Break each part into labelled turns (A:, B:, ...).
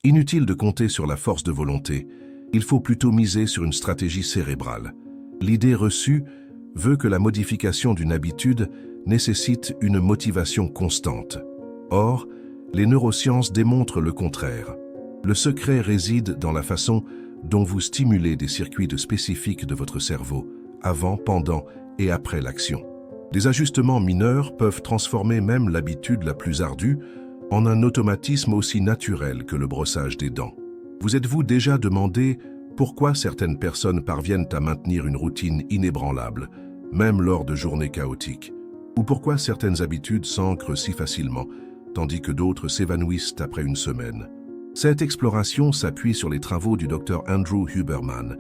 A: Inutile de compter sur la force de volonté, il faut plutôt miser sur une stratégie cérébrale. L'idée reçue veut que la modification d'une habitude nécessite une motivation constante. Or, les neurosciences démontrent le contraire. Le secret réside dans la façon dont vous stimulez des circuits spécifiques de votre cerveau, avant, pendant et après l'action. Des ajustements mineurs peuvent transformer même l'habitude la plus ardue en un automatisme aussi naturel que le brossage des dents. Vous êtes-vous déjà demandé pourquoi certaines personnes parviennent à maintenir une routine inébranlable, même lors de journées chaotiques? Ou pourquoi certaines habitudes s'ancrent si facilement, tandis que d'autres s'évanouissent après une semaine? Cette exploration s'appuie sur les travaux du Dr Andrew Huberman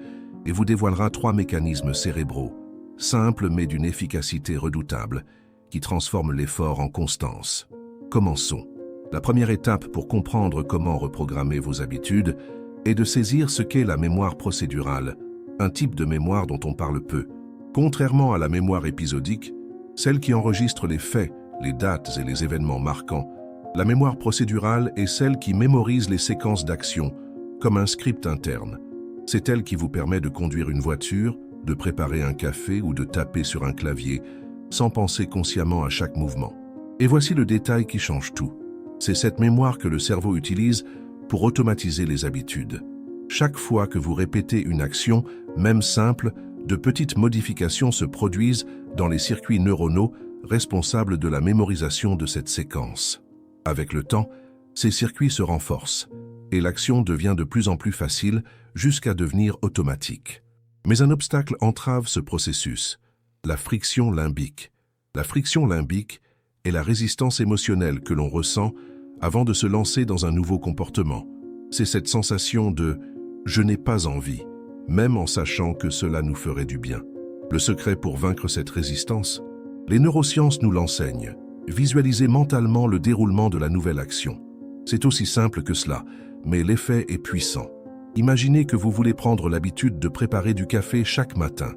A: et vous dévoilera 3 mécanismes cérébraux, simples mais d'une efficacité redoutable, qui transforment l'effort en constance. Commençons. La première étape pour comprendre comment reprogrammer vos habitudes est de saisir ce qu'est la mémoire procédurale, un type de mémoire dont on parle peu. Contrairement à la mémoire épisodique, celle qui enregistre les faits, les dates et les événements marquants, la mémoire procédurale est celle qui mémorise les séquences d'actions, comme un script interne. C'est elle qui vous permet de conduire une voiture, de préparer un café ou de taper sur un clavier, sans penser consciemment à chaque mouvement. Et voici le détail qui change tout. C'est cette mémoire que le cerveau utilise pour automatiser les habitudes. Chaque fois que vous répétez une action, même simple, de petites modifications se produisent dans les circuits neuronaux responsables de la mémorisation de cette séquence. Avec le temps, ces circuits se renforcent et l'action devient de plus en plus facile jusqu'à devenir automatique. Mais un obstacle entrave ce processus, la friction limbique. La friction limbique est la résistance émotionnelle que l'on ressent avant de se lancer dans un nouveau comportement. C'est cette sensation de « je n'ai pas envie », même en sachant que cela nous ferait du bien. Le secret pour vaincre cette résistance? Les neurosciences nous l'enseignent. Visualisez mentalement le déroulement de la nouvelle action. C'est aussi simple que cela, mais l'effet est puissant. Imaginez que vous voulez prendre l'habitude de préparer du café chaque matin.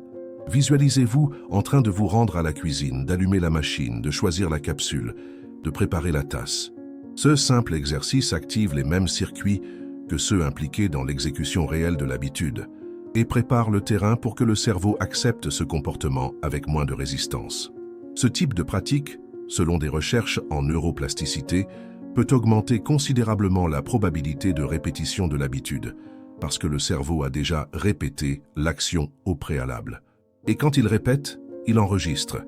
A: Visualisez-vous en train de vous rendre à la cuisine, d'allumer la machine, de choisir la capsule, de préparer la tasse. Ce simple exercice active les mêmes circuits que ceux impliqués dans l'exécution réelle de l'habitude et prépare le terrain pour que le cerveau accepte ce comportement avec moins de résistance. Ce type de pratique, selon des recherches en neuroplasticité, peut augmenter considérablement la probabilité de répétition de l'habitude, parce que le cerveau a déjà répété l'action au préalable. Et quand il répète, il enregistre.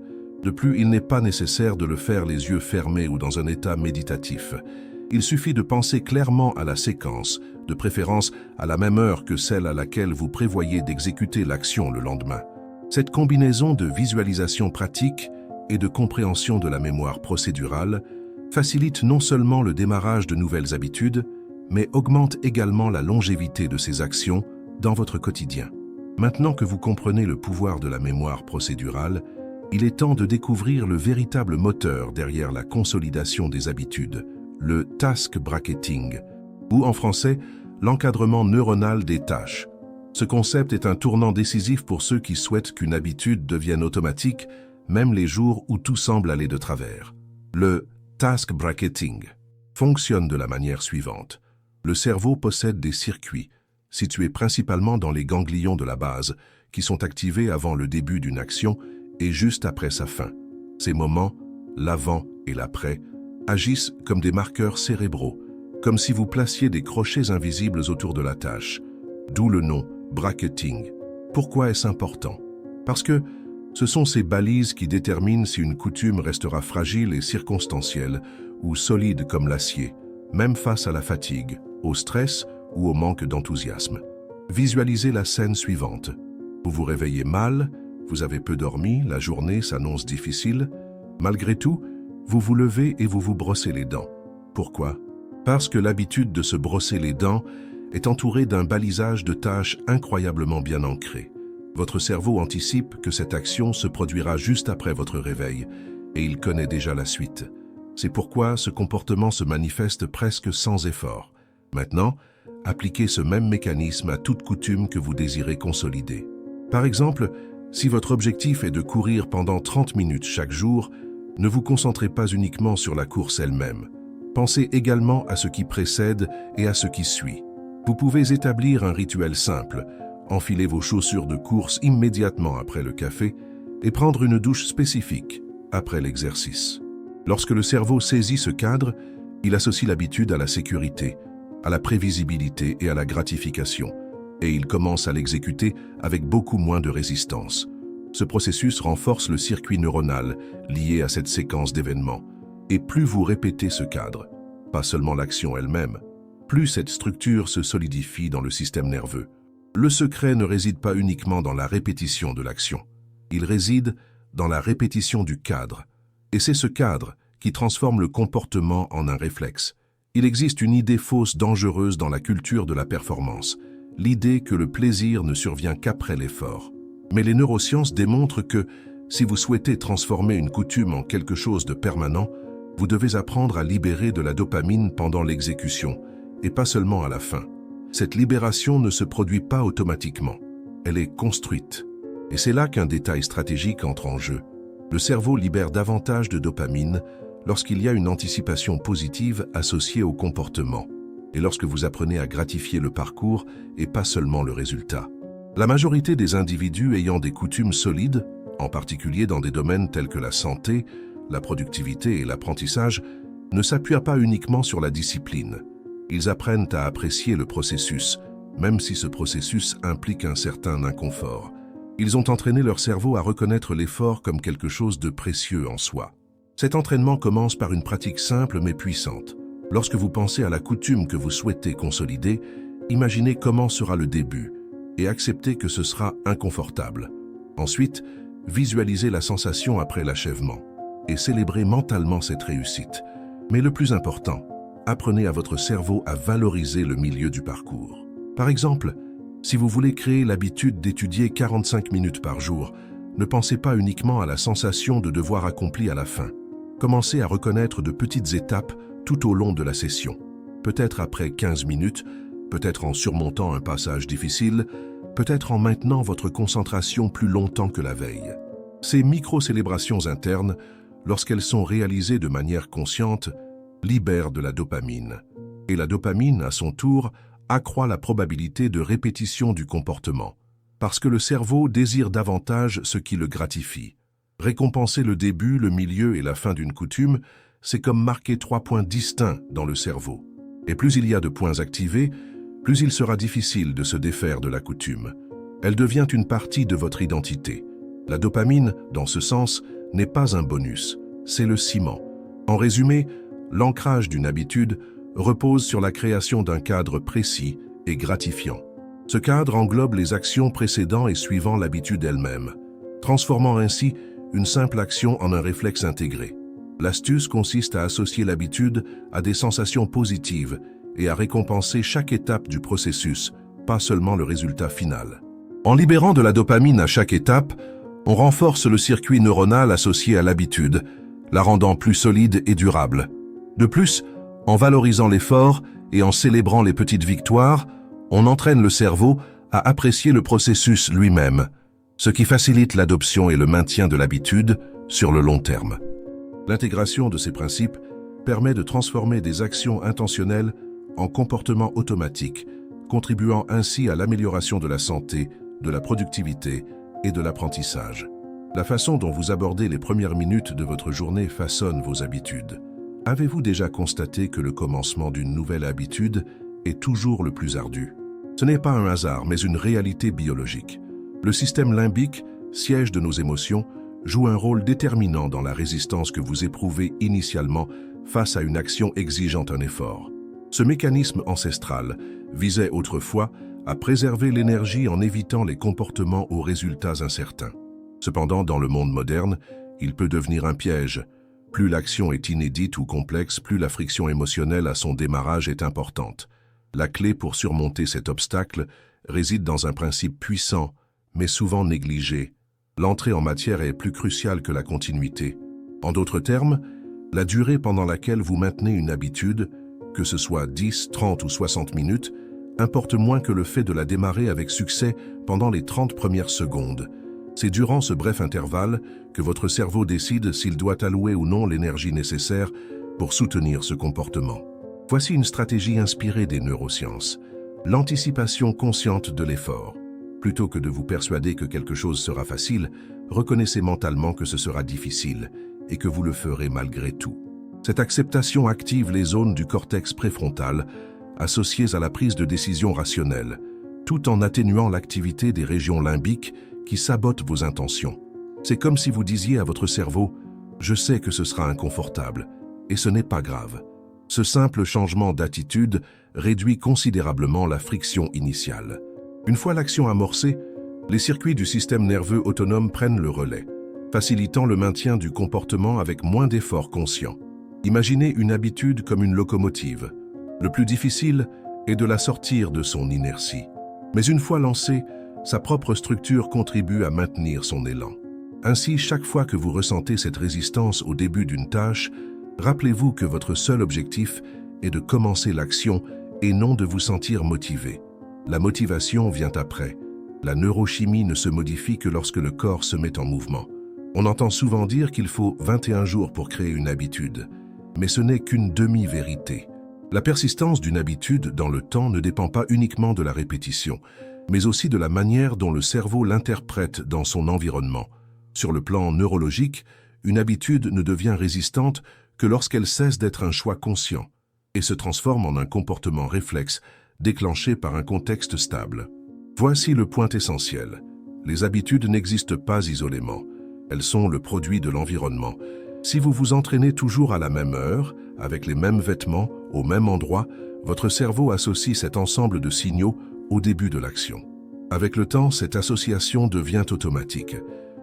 A: De plus, il n'est pas nécessaire de le faire les yeux fermés ou dans un état méditatif. Il suffit de penser clairement à la séquence, de préférence à la même heure que celle à laquelle vous prévoyez d'exécuter l'action le lendemain. Cette combinaison de visualisation pratique et de compréhension de la mémoire procédurale facilite non seulement le démarrage de nouvelles habitudes, mais augmente également la longévité de ces actions dans votre quotidien. Maintenant que vous comprenez le pouvoir de la mémoire procédurale, il est temps de découvrir le véritable moteur derrière la consolidation des habitudes, le task bracketing, ou en français, l'encadrement neuronal des tâches. Ce concept est un tournant décisif pour ceux qui souhaitent qu'une habitude devienne automatique, même les jours où tout semble aller de travers. Le task bracketing fonctionne de la manière suivante. Le cerveau possède des circuits, situés principalement dans les ganglions de la base, qui sont activés avant le début d'une action et juste après sa fin. Ces moments, l'avant et l'après, agissent comme des marqueurs cérébraux, comme si vous placiez des crochets invisibles autour de la tâche, d'où le nom bracketing. Pourquoi est-ce important? Parce que ce sont ces balises qui déterminent si une coutume restera fragile et circonstancielle ou solide comme l'acier, même face à la fatigue, au stress ou au manque d'enthousiasme. Visualisez la scène suivante. Vous vous réveillez mal, vous avez peu dormi, la journée s'annonce difficile. Malgré tout, vous vous levez et vous vous brossez les dents. Pourquoi? Parce que l'habitude de se brosser les dents est entourée d'un balisage de tâches incroyablement bien ancré. Votre cerveau anticipe que cette action se produira juste après votre réveil et il connaît déjà la suite. C'est pourquoi ce comportement se manifeste presque sans effort. Maintenant, appliquez ce même mécanisme à toute coutume que vous désirez consolider. Par exemple, si votre objectif est de courir pendant 30 minutes chaque jour, ne vous concentrez pas uniquement sur la course elle-même. Pensez également à ce qui précède et à ce qui suit. Vous pouvez établir un rituel simple, enfiler vos chaussures de course immédiatement après le café et prendre une douche spécifique après l'exercice. Lorsque le cerveau saisit ce cadre, il associe l'habitude à la sécurité, à la prévisibilité et à la gratification, et il commence à l'exécuter avec beaucoup moins de résistance. Ce processus renforce le circuit neuronal lié à cette séquence d'événements. Et plus vous répétez ce cadre, pas seulement l'action elle-même, plus cette structure se solidifie dans le système nerveux. Le secret ne réside pas uniquement dans la répétition de l'action. Il réside dans la répétition du cadre. Et c'est ce cadre qui transforme le comportement en un réflexe. Il existe une idée fausse dangereuse dans la culture de la performance, l'idée que le plaisir ne survient qu'après l'effort. Mais les neurosciences démontrent que, si vous souhaitez transformer une coutume en quelque chose de permanent, vous devez apprendre à libérer de la dopamine pendant l'exécution, et pas seulement à la fin. Cette libération ne se produit pas automatiquement, elle est construite. Et c'est là qu'un détail stratégique entre en jeu. Le cerveau libère davantage de dopamine lorsqu'il y a une anticipation positive associée au comportement, et lorsque vous apprenez à gratifier le parcours et pas seulement le résultat. La majorité des individus ayant des coutumes solides, en particulier dans des domaines tels que la santé, la productivité et l'apprentissage, ne s'appuient pas uniquement sur la discipline. Ils apprennent à apprécier le processus, même si ce processus implique un certain inconfort. Ils ont entraîné leur cerveau à reconnaître l'effort comme quelque chose de précieux en soi. Cet entraînement commence par une pratique simple mais puissante. Lorsque vous pensez à la coutume que vous souhaitez consolider, imaginez comment sera le début et acceptez que ce sera inconfortable. Ensuite, visualisez la sensation après l'achèvement et célébrez mentalement cette réussite. Mais le plus important, apprenez à votre cerveau à valoriser le milieu du parcours. Par exemple, si vous voulez créer l'habitude d'étudier 45 minutes par jour, ne pensez pas uniquement à la sensation de devoir accompli à la fin. Commencez à reconnaître de petites étapes tout au long de la session. Peut-être après 15 minutes, peut-être en surmontant un passage difficile, peut-être en maintenant votre concentration plus longtemps que la veille. Ces micro-célébrations internes, lorsqu'elles sont réalisées de manière consciente, libèrent de la dopamine. Et la dopamine, à son tour, accroît la probabilité de répétition du comportement, parce que le cerveau désire davantage ce qui le gratifie. Récompenser le début, le milieu et la fin d'une coutume, c'est comme marquer 3 points distincts dans le cerveau. Et plus il y a de points activés, plus il sera difficile de se défaire de la coutume. Elle devient une partie de votre identité. La dopamine, dans ce sens, n'est pas un bonus, c'est le ciment. En résumé, l'ancrage d'une habitude repose sur la création d'un cadre précis et gratifiant. Ce cadre englobe les actions précédant et suivant l'habitude elle-même, transformant ainsi une simple action en un réflexe intégré. L'astuce consiste à associer l'habitude à des sensations positives et à récompenser chaque étape du processus, pas seulement le résultat final. En libérant de la dopamine à chaque étape, on renforce le circuit neuronal associé à l'habitude, la rendant plus solide et durable. De plus, en valorisant l'effort et en célébrant les petites victoires, on entraîne le cerveau à apprécier le processus lui-même, ce qui facilite l'adoption et le maintien de l'habitude sur le long terme. L'intégration de ces principes permet de transformer des actions intentionnelles en comportements automatiques, contribuant ainsi à l'amélioration de la santé, de la productivité et de l'apprentissage. La façon dont vous abordez les premières minutes de votre journée façonne vos habitudes. Avez-vous déjà constaté que le commencement d'une nouvelle habitude est toujours le plus ardu? Ce n'est pas un hasard, mais une réalité biologique. Le système limbique, siège de nos émotions, joue un rôle déterminant dans la résistance que vous éprouvez initialement face à une action exigeant un effort. Ce mécanisme ancestral visait autrefois à préserver l'énergie en évitant les comportements aux résultats incertains. Cependant, dans le monde moderne, il peut devenir un piège. Plus l'action est inédite ou complexe, plus la friction émotionnelle à son démarrage est importante. La clé pour surmonter cet obstacle réside dans un principe puissant, mais souvent négligé. L'entrée en matière est plus cruciale que la continuité. En d'autres termes, la durée pendant laquelle vous maintenez une habitude, que ce soit 10, 30 ou 60 minutes, importe moins que le fait de la démarrer avec succès pendant les 30 premières secondes. C'est durant ce bref intervalle que votre cerveau décide s'il doit allouer ou non l'énergie nécessaire pour soutenir ce comportement. Voici une stratégie inspirée des neurosciences. L'anticipation consciente de l'effort. Plutôt que de vous persuader que quelque chose sera facile, reconnaissez mentalement que ce sera difficile et que vous le ferez malgré tout. Cette acceptation active les zones du cortex préfrontal associées à la prise de décision rationnelle, tout en atténuant l'activité des régions limbiques qui sabotent vos intentions. C'est comme si vous disiez à votre cerveau « Je sais que ce sera inconfortable, et ce n'est pas grave ». Ce simple changement d'attitude réduit considérablement la friction initiale. Une fois l'action amorcée, les circuits du système nerveux autonome prennent le relais, facilitant le maintien du comportement avec moins d'efforts conscients. Imaginez une habitude comme une locomotive. Le plus difficile est de la sortir de son inertie. Mais une fois lancée, sa propre structure contribue à maintenir son élan. Ainsi, chaque fois que vous ressentez cette résistance au début d'une tâche, rappelez-vous que votre seul objectif est de commencer l'action et non de vous sentir motivé. La motivation vient après. La neurochimie ne se modifie que lorsque le corps se met en mouvement. On entend souvent dire qu'il faut 21 jours pour créer une habitude, mais ce n'est qu'une demi-vérité. La persistance d'une habitude dans le temps ne dépend pas uniquement de la répétition, mais aussi de la manière dont le cerveau l'interprète dans son environnement. Sur le plan neurologique, une habitude ne devient résistante que lorsqu'elle cesse d'être un choix conscient et se transforme en un comportement réflexe déclenché par un contexte stable. Voici le point essentiel. Les habitudes n'existent pas isolément. Elles sont le produit de l'environnement. Si vous vous entraînez toujours à la même heure, avec les mêmes vêtements, au même endroit, votre cerveau associe cet ensemble de signaux au début de l'action. Avec le temps, cette association devient automatique.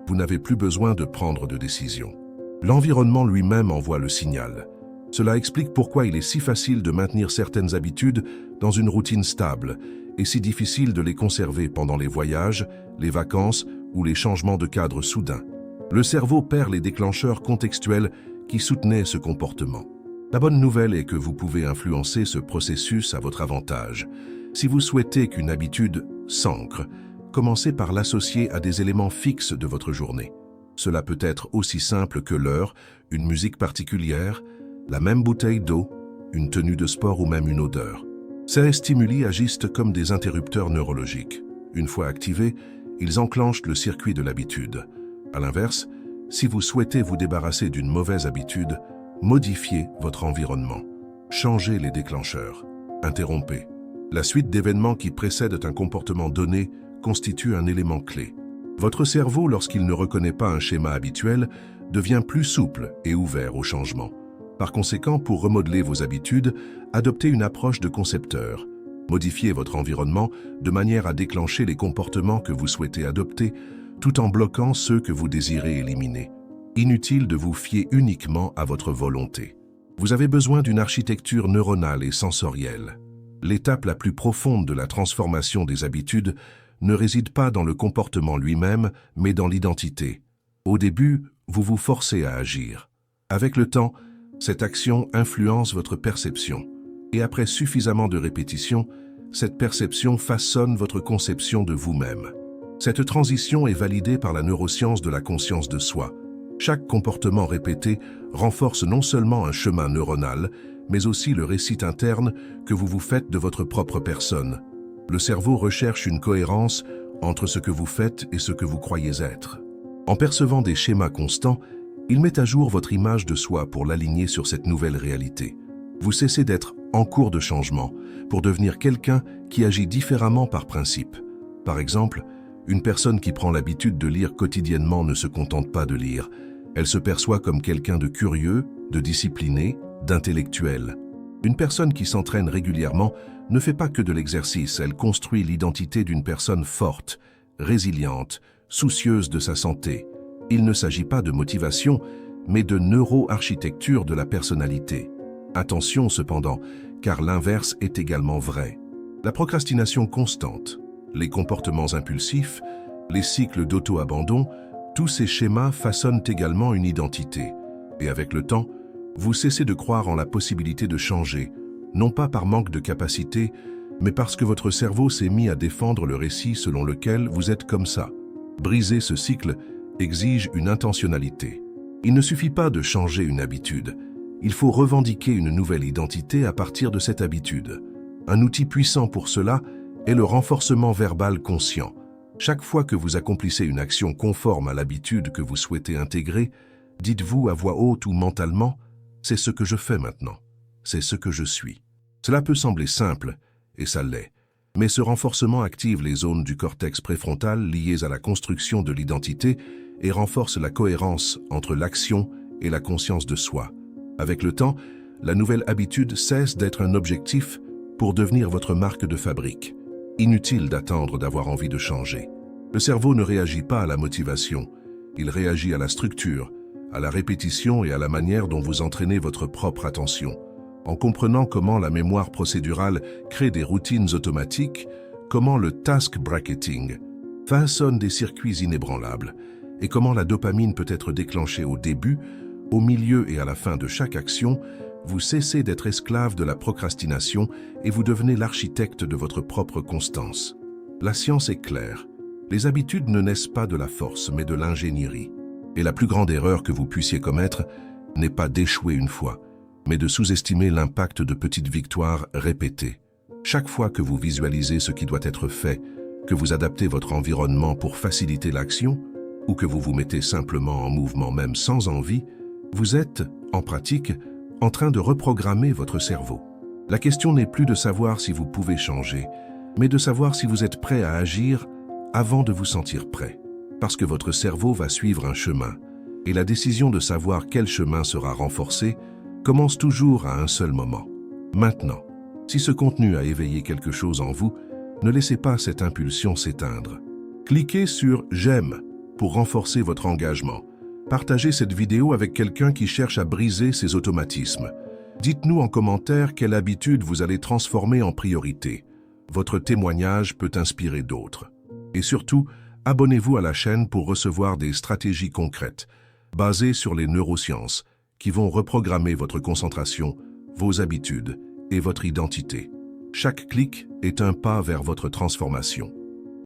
A: Vous n'avez plus besoin de prendre de décision. L'environnement lui-même envoie le signal. Cela explique pourquoi il est si facile de maintenir certaines habitudes dans une routine stable et si difficile de les conserver pendant les voyages, les vacances ou les changements de cadre soudains. Le cerveau perd les déclencheurs contextuels qui soutenaient ce comportement. La bonne nouvelle est que vous pouvez influencer ce processus à votre avantage. Si vous souhaitez qu'une habitude s'ancre, commencez par l'associer à des éléments fixes de votre journée. Cela peut être aussi simple que l'heure, une musique particulière, la même bouteille d'eau, une tenue de sport ou même une odeur. Ces stimuli agissent comme des interrupteurs neurologiques. Une fois activés, ils enclenchent le circuit de l'habitude. À l'inverse, si vous souhaitez vous débarrasser d'une mauvaise habitude, modifiez votre environnement. Changez les déclencheurs. Interrompez. La suite d'événements qui précèdent un comportement donné constitue un élément clé. Votre cerveau, lorsqu'il ne reconnaît pas un schéma habituel, devient plus souple et ouvert au changement. Par conséquent, pour remodeler vos habitudes, adoptez une approche de concepteur. Modifiez votre environnement de manière à déclencher les comportements que vous souhaitez adopter, tout en bloquant ceux que vous désirez éliminer. Inutile de vous fier uniquement à votre volonté. Vous avez besoin d'une architecture neuronale et sensorielle. L'étape la plus profonde de la transformation des habitudes ne réside pas dans le comportement lui-même, mais dans l'identité. Au début, vous vous forcez à agir. Avec le temps, cette action influence votre perception. Et après suffisamment de répétitions, cette perception façonne votre conception de vous-même. Cette transition est validée par la neuroscience de la conscience de soi. Chaque comportement répété renforce non seulement un chemin neuronal, mais aussi le récit interne que vous vous faites de votre propre personne. Le cerveau recherche une cohérence entre ce que vous faites et ce que vous croyez être. En percevant des schémas constants, il met à jour votre image de soi pour l'aligner sur cette nouvelle réalité. Vous cessez d'être en cours de changement pour devenir quelqu'un qui agit différemment par principe. Par exemple, une personne qui prend l'habitude de lire quotidiennement ne se contente pas de lire. Elle se perçoit comme quelqu'un de curieux, de discipliné, d'intellectuel. Une personne qui s'entraîne régulièrement ne fait pas que de l'exercice, elle construit l'identité d'une personne forte, résiliente, soucieuse de sa santé. Il ne s'agit pas de motivation, mais de neuroarchitecture de la personnalité. Attention cependant, car l'inverse est également vrai. La procrastination constante, les comportements impulsifs, les cycles d'auto-abandon, tous ces schémas façonnent également une identité. Et avec le temps, vous cessez de croire en la possibilité de changer, non pas par manque de capacité, mais parce que votre cerveau s'est mis à défendre le récit selon lequel vous êtes comme ça. Briser ce cycle exige une intentionnalité. Il ne suffit pas de changer une habitude, Il faut revendiquer une nouvelle identité à partir de cette habitude. Un outil puissant pour cela est le renforcement verbal conscient. Chaque fois que vous accomplissez une action conforme à l'habitude que vous souhaitez intégrer, dites-vous à voix haute ou mentalement « c'est ce que je fais maintenant, c'est ce que je suis ». Cela peut sembler simple, et ça l'est, mais ce renforcement active les zones du cortex préfrontal liées à la construction de l'identité et renforce la cohérence entre l'action et la conscience de soi. Avec le temps, la nouvelle habitude cesse d'être un objectif pour devenir votre marque de fabrique. Inutile d'attendre d'avoir envie de changer. Le cerveau ne réagit pas à la motivation, il réagit à la structure, à la répétition et à la manière dont vous entraînez votre propre attention. En comprenant comment la mémoire procédurale crée des routines automatiques, comment le task bracketing façonne des circuits inébranlables, et comment la dopamine peut être déclenchée au début, au milieu et à la fin de chaque action, vous cessez d'être esclave de la procrastination et vous devenez l'architecte de votre propre constance. La science est claire. Les habitudes ne naissent pas de la force, mais de l'ingénierie. Et la plus grande erreur que vous puissiez commettre n'est pas d'échouer une fois, mais de sous-estimer l'impact de petites victoires répétées. Chaque fois que vous visualisez ce qui doit être fait, que vous adaptez votre environnement pour faciliter l'action, ou que vous vous mettez simplement en mouvement même sans envie, vous êtes, en pratique, en train de reprogrammer votre cerveau. La question n'est plus de savoir si vous pouvez changer, mais de savoir si vous êtes prêt à agir avant de vous sentir prêt. Parce que votre cerveau va suivre un chemin, et la décision de savoir quel chemin sera renforcé commence toujours à un seul moment. Maintenant, si ce contenu a éveillé quelque chose en vous, ne laissez pas cette impulsion s'éteindre. Cliquez sur « J'aime » pour renforcer votre engagement. Partagez cette vidéo avec quelqu'un qui cherche à briser ses automatismes. Dites-nous en commentaire quelle habitude vous allez transformer en priorité. Votre témoignage peut inspirer d'autres. Et surtout, abonnez-vous à la chaîne pour recevoir des stratégies concrètes, basées sur les neurosciences, qui vont reprogrammer votre concentration, vos habitudes et votre identité. Chaque clic est un pas vers votre transformation.